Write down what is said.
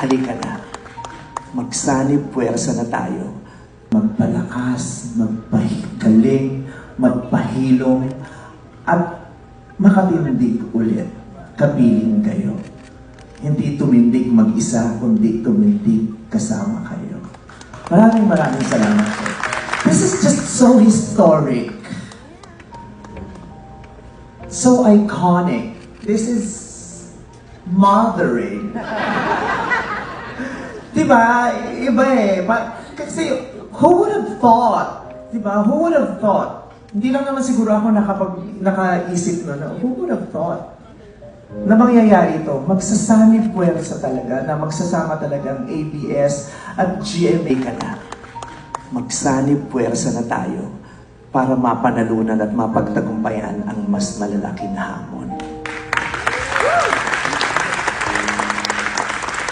Halika na. Magsanib puwersa na tayo. Magpalakas, magpahigaling, magpahilom, at makatindig ulit. Kapiling kayo. Hindi tumindig mag-isa, kundi tumindig kasama kayo. Maraming salamat po. This is just so historic. So iconic. This is mothering. Diba? Iba eh. Kasi, who would have thought? Diba? Who would have thought? Hindi lang naman siguro ako nakaisip na, who would have thought? Na mangyayari ito, magsasanib puwersa talaga, na magsasama talaga ang ABS at GMA ka na. Magsanib puwersa na tayo para mapanalunan at mapagtagumpayan ang mas malalaking hamon.